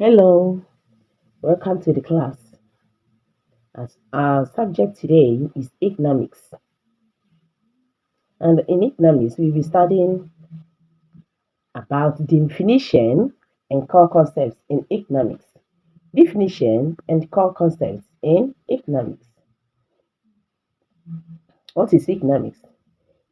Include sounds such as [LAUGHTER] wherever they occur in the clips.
Hello, welcome to the class. As our subject today is economics, and in economics, we'll be studying about definition and core concepts in economics. Definition and core concepts in economics. What is economics?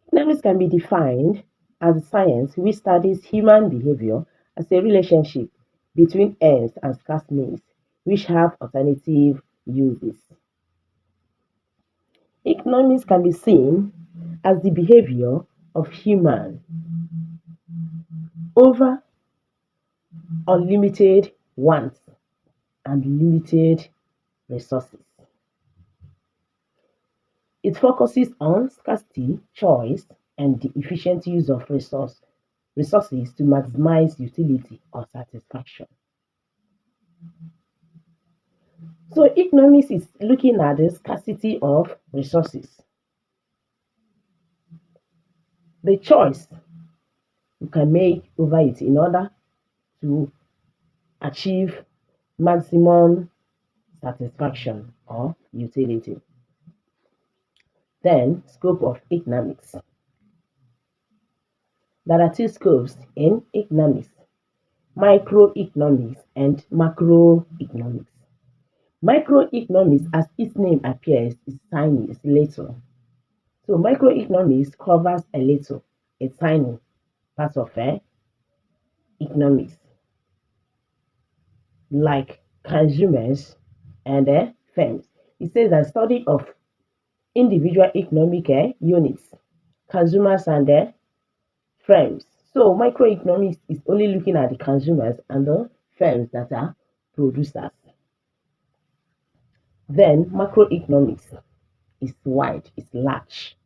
Economics can be defined as a science which studies human behavior as a relationship between ends and scarce means, which have alternative uses. Economics can be seen as the behavior of human over unlimited wants and limited resources. It focuses on scarcity, choice, and the efficient use of resources to maximize utility or satisfaction. So economics is looking at the scarcity of resources, the choice you can make over it in order to achieve maximum satisfaction or utility. Then, scope of economics. There are two scopes in economics: microeconomics and macroeconomics. Microeconomics, as its name appears, is tiny, is little. So microeconomics covers a tiny part of economics, like consumers and firms. It says that study of individual economic units, consumers and firms. So microeconomics is only looking at the consumers and the firms that are producers. Then macroeconomics is wide, it's large.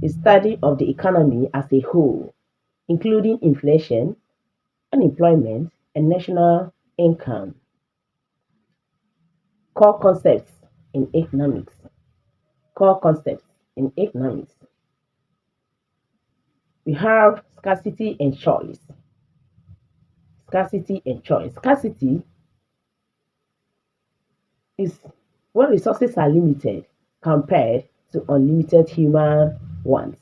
The study of the economy as a whole, including inflation, unemployment, and national income. Core concepts in economics. Core concepts in economics. We have scarcity and choice. Scarcity and choice. Scarcity is when resources are limited compared to unlimited human wants.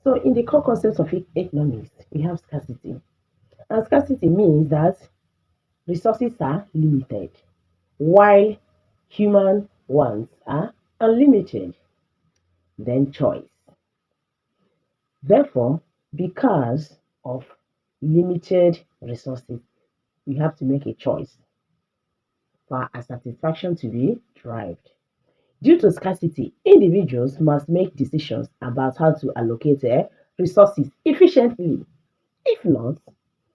So, in the core concepts of economics, we have scarcity. And scarcity means that resources are limited, while human wants are unlimited. Then, choice. Therefore, because of limited resources, we have to make a choice for our satisfaction to be derived. Due to scarcity, individuals must make decisions about how to allocate resources efficiently. If not,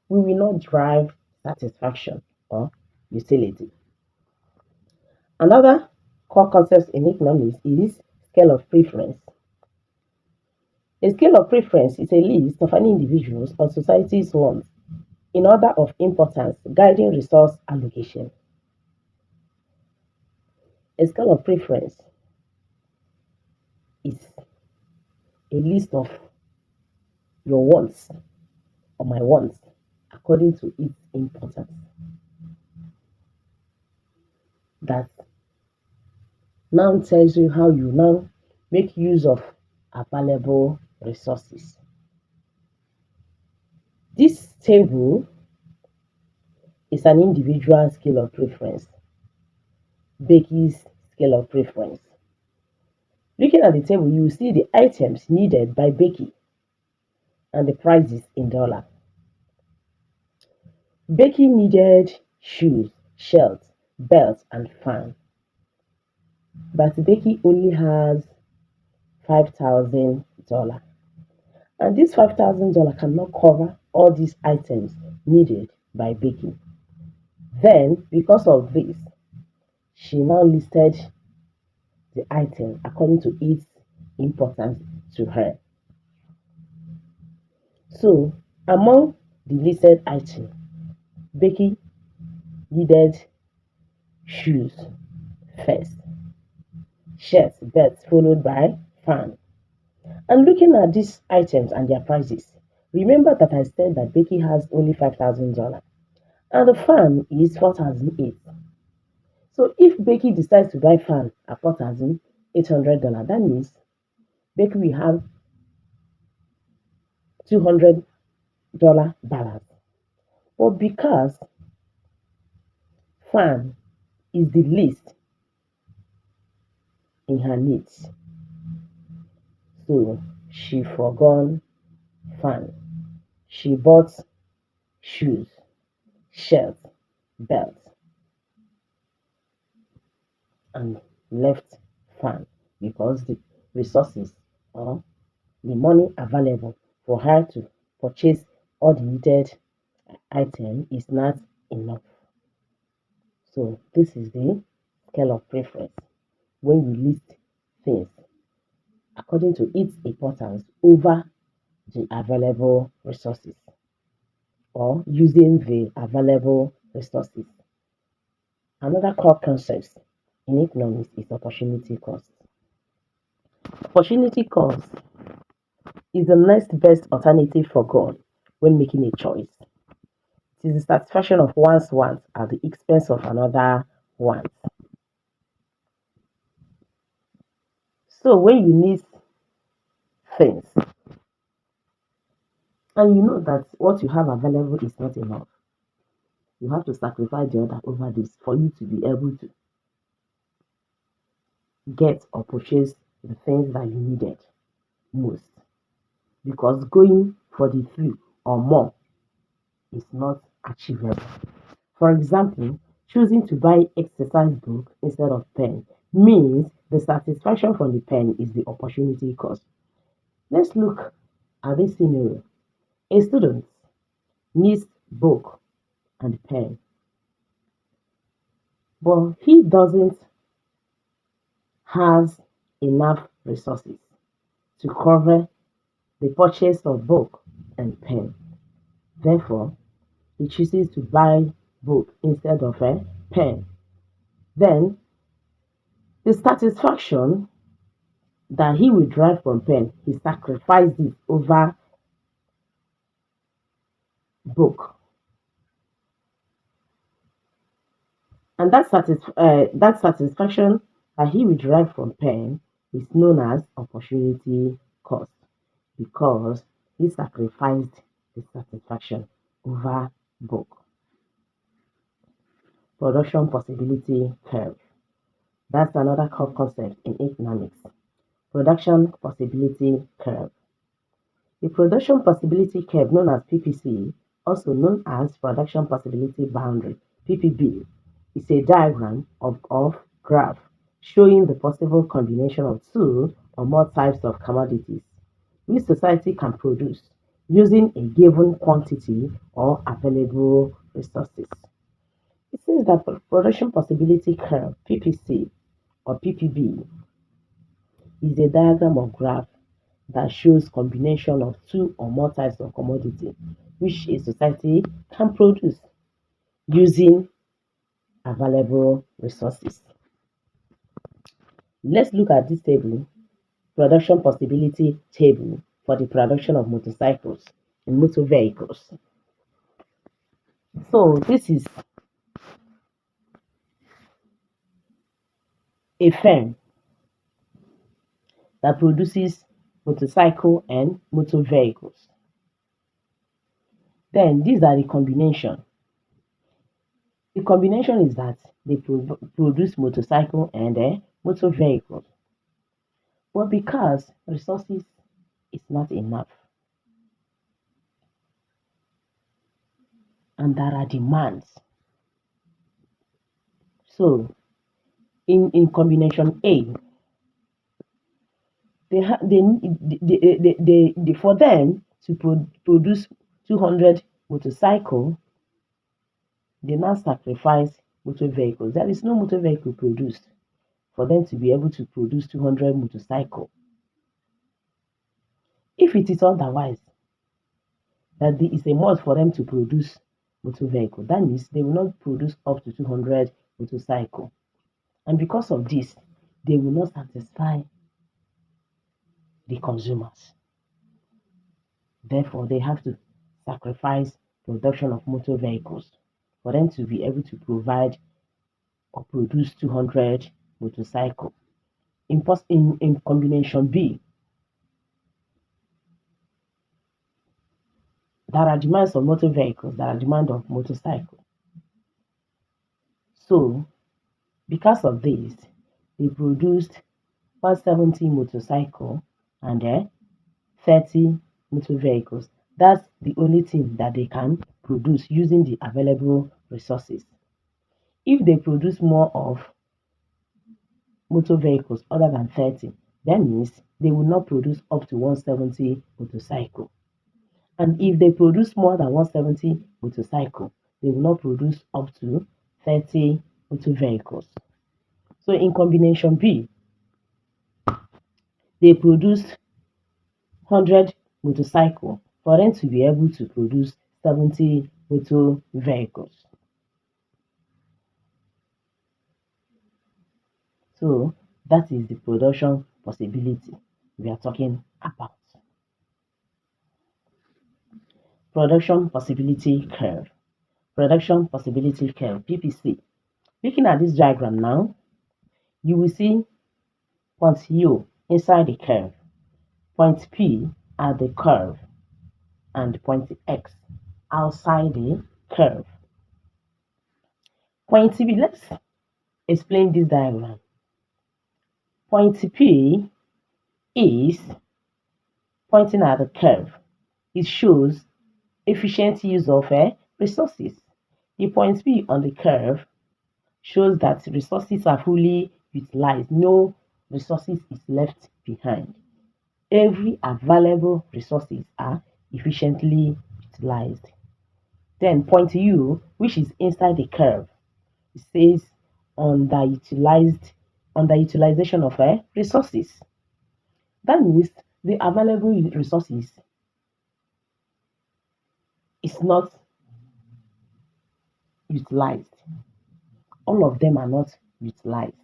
we will not drive satisfaction or utility. Another core concept in economics is scale of preference. A scale of preference is a list of an individual's or society's wants in order of importance guiding resource allocation. A scale of preference is a list of your wants or my wants according to its importance. That now tells you how you now make use of available resources. This table is an individual scale of preference, Becky's scale of preference. Looking at the table, you will see the items needed by Becky and the prices in dollar. Becky needed shoes, shirts, belts, and fan, but Becky only has $5,000. And this $5,000 cannot cover all these items needed by Becky. Then, because of this, she now listed the item according to its importance to her. So, among the listed items, Becky needed shoes first, shirts, belts, followed by fan. And looking at these items and their prices, remember that I said that Becky has only $5,000. And the fan is 4,008. So if Becky decides to buy fan at $4,800, that means Becky will have $200 balance. But because fan is the least in her needs, so she forgone fan. She bought shoes, shirt, belt, and left fan because the resources or the money available for her to purchase all the needed item is not enough. So this is the scale of preference when you list things according to its importance over the available resources or using the available resources. Another core concept in economics is opportunity cost. Opportunity cost is the next best alternative for God when making a choice. It is the satisfaction of one's wants at the expense of another want. So when you need things and you know that what you have available is not enough, you have to sacrifice the other over this for you to be able to get or purchase the things that you needed most. Because going for the few or more is not achievable. For example, choosing to buy exercise book instead of pen means the satisfaction from the pen is the opportunity cost. Let's look at this scenario. A student needs book and pen, but he doesn't have enough resources to cover the purchase of book and pen. Therefore, he chooses to buy book instead of a pen. Then the satisfaction that he will derive from pen, he sacrificed it over book. And that satisfaction that he will derive from pen is known as opportunity cost because he sacrificed the satisfaction over book. Production possibility curve. That's another core concept in economics. Production possibility curve. The production possibility curve, known as PPC, also known as production possibility boundary, [BREATH] is a diagram of graph showing the possible combination of two or more types of commodities which society can produce using a given quantity or available resources. It says that production possibility curve [COUGHS] or PPB is a diagram of graph that shows combination of two or more types of commodity which a society can produce using available resources. Let's look at this table, production possibility table for the production of motorcycles and motor vehicles. So this is a firm that produces motorcycle and motor vehicles. Then these are the combination. The combination is that they produce motorcycle and motor vehicles. But because resources is not enough and there are demands, so in combination A, for them to produce 200 motorcycle, they now sacrifice motor vehicles. There is no motor vehicle produced for them to be able to produce 200 motorcycle. If it is otherwise, that there is a must for them to produce motor vehicle, that means they will not produce up to 200 motorcycle. And because of this, they will not satisfy the consumers. Therefore, they have to sacrifice production of motor vehicles. for them to be able to provide or produce 200 motorcycle. In combination B, there are demands of motor vehicles, there are demand of motorcycle. So because of this, they produced 170 motorcycle and 30 motor vehicles. That's the only thing that they can produce using the available resources. If they produce more of motor vehicles other than 30, that means they will not produce up to 170 motorcycle. And if they produce more than 170 motorcycle, they will not produce up to 30 motor vehicles. So in combination B, they produced 100 motorcycle for them to be able to produce 70 motor vehicles. So that is the production possibility we are talking about. Production possibility curve. Production possibility curve, PPC. Looking at this diagram now, you will see point U inside the curve, point P at the curve, and point X outside the curve. Point B, let's explain this diagram. Point P is pointing at the curve. It shows efficient use of resources. The point B on the curve shows that resources are fully utilized. No resources is left behind. Every available resources are efficiently utilized. Then point U, which is inside the curve, it says underutilization of resources. That means the available resources is not utilized. All of them are not utilized.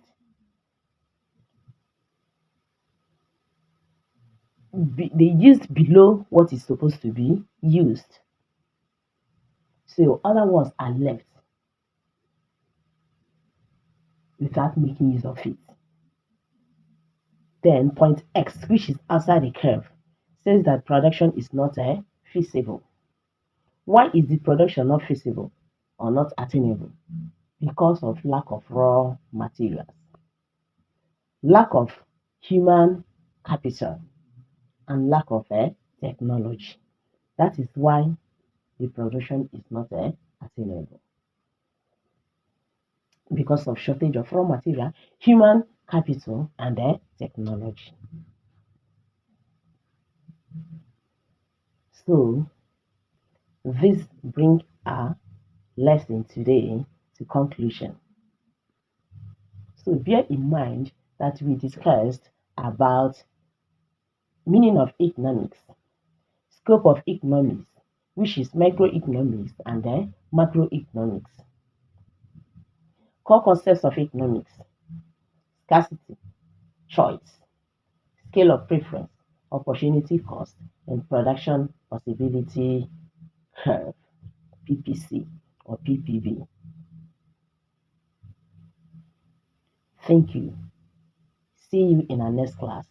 They used below what is supposed to be used. So other ones are left without making use of it. Then point X, which is outside the curve, says that production is not feasible. Why is the production not feasible or not attainable? Because of lack of raw materials, lack of human capital, and lack of technology. That is why the production is not attainable. Because of shortage of raw material, human capital, and technology. So this brings our lesson today to conclusion. So bear in mind that we discussed about meaning of economics, scope of economics, which is microeconomics and macroeconomics. Core concepts of economics: scarcity, choice, scale of preference, opportunity cost, and production possibility curve, PPC or PPB. Thank you. See you in our next class.